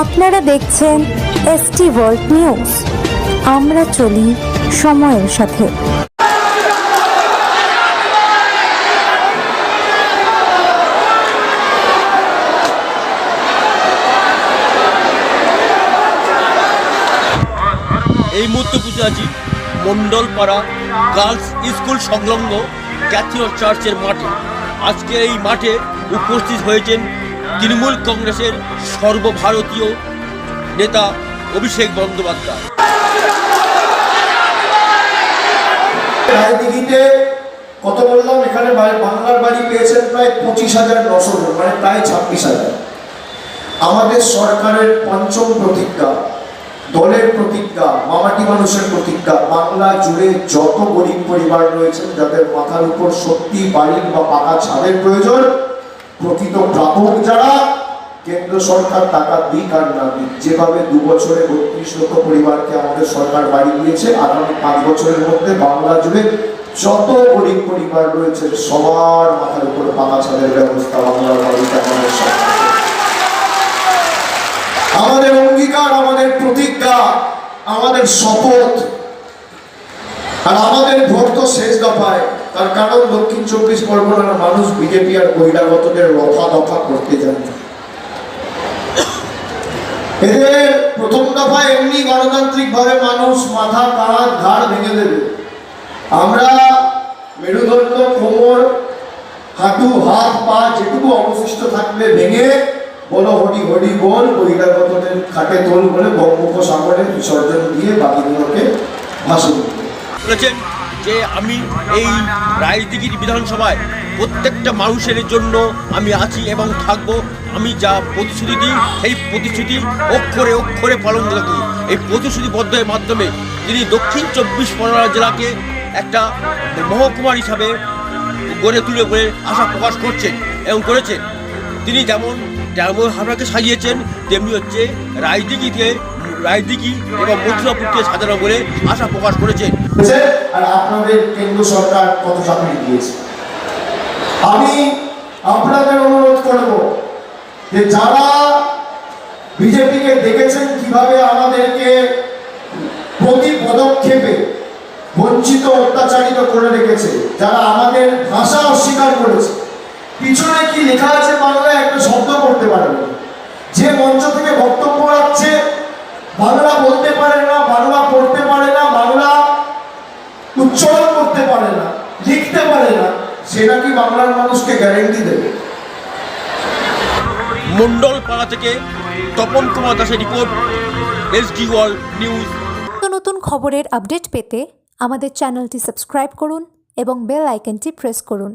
আপনারা দেখছেন ST world news. আমরা চলি সময়ের সাথে। এই মুহূর্তে পুজো আছি মণ্ডলপাড়া গার্লস স্কুল সংলগ্ন ক্যাথিড্রাল চার্চের মাঠে। আজকে এই মাঠে উপস্থিত হয়েছেন তৃণমূল কংগ্রেসের সর্বভারতীয় নেতা অভিষেক বন্দ্যোপাধ্যায়। রায়দিঘিতে কত বললাম, এখানে বাংলার বাড়ি পেয়েছেন প্রায় 25,900 জন, মানে প্রায় 26,000। আমাদের সরকারের পঞ্চম প্রতিজ্ঞা, দলের প্রতিজ্ঞা, মামাটি মানুষের প্রতিজ্ঞা, বাংলা জুড়ে যত গরিব পরিবার রয়েছেন যাদের মাথার উপর সত্যি বাড়ির বা পাকা ছাদের প্রয়োজন, প্রকৃত প্রাপক যারা, কেন্দ্র সরকার টাকা দিক আর না দিক, যেভাবে 2 বছরে 32 লক্ষ পরিবারকে আমাদের সরকার বাড়ি দিয়েছে, আগামী 5 বছরের মধ্যে বাংলা জুড়ে যত গরিব পরিবার রয়েছে সবার মাথার উপর পাকা ছাদের ব্যবস্থা বাংলার বাড়িতে আমাদের সরকার। আমাদের অঙ্গীকার, আমাদের প্রতিজ্ঞা, আমাদের শপথ। আর আমাদের ভোট তো শেষ দফায়, তার কারণ দক্ষিণ 24 পরগনার মানুষ বিজেপি আর বহিরাগতদের রফা দফা করতে জানে। এদের প্রথম দফায় এমনি গণতান্ত্রিক ভাবে মানুষ মাথা কাঁধ ঘাড় ভেঙে দেবে। আমরা মেরুদণ্ড, কোমর, হাঁটু, হাত, পা যেটুকু অবশিষ্ট থাকবে ভেঙে বলো হরি হরি বল, বহিরাগতদের খাটে তোল বলে বঙ্গোপসাগরে বিসর্জন দিয়ে বাকিগুলোকে ভাসিয়ে বলেছেন যে আমি এই রায়দিঘির বিধানসভায় প্রত্যেকটা মানুষের জন্য আমি আছি এবং থাকব। আমি যা প্রতিশ্রুতি দিই সেই প্রতিশ্রুতি অক্ষরে অক্ষরে পালন করি। এই প্রতিশ্রুতিবদ্ধের মাধ্যমে তিনি দক্ষিণ 24 পরগনা জেলাকে একটা মহকুমার হিসাবে গড়ে তুলে বলে আশা প্রকাশ করছেন এবং করেছেন। তিনি যেমন হাবড়াকে সাজিয়েছেন, তেমনি হচ্ছে রায়দিঘি এবং মথুরাপুরকে সাজানো বলে আশা প্রকাশ করেছেন। আর আপনাদের কেন্দ্র সরকার কত চাকরি দিয়েছে। আমি আপনাদের অনুরোধ করব যে যারা বিজেপিকে দেখেছেন কিভাবে আমাদেরকে প্রতি পদক্ষেপে বঞ্চিত অত্যাচারিত করে রেখেছে, যারা আমাদের ভাষা অস্বীকার করেছে, পিছনে কি লেখা আছে বাংলায় একটা শব্দ করতে পারে না, যে মঞ্চ থেকে বক্তব্য রাখছে বাংলা বলতে পারে না, বাংলা পড়তে পারে না, বাংলা উচ্চারণ করতে পারে না, লিখতে পারে না, সেটা কি বাংলার মানুষকে গ্যারেন্টি দেবে? মণ্ডলপাড়া থেকে তপন কুমার দাসের রিপোর্ট, এসডি ওয়ার্ল্ড নিউজ। নতুন খবরের আপডেট পেতে আমাদের চ্যানেলটি সাবস্ক্রাইব করুন এবং বেল আইকনটি প্রেস করুন।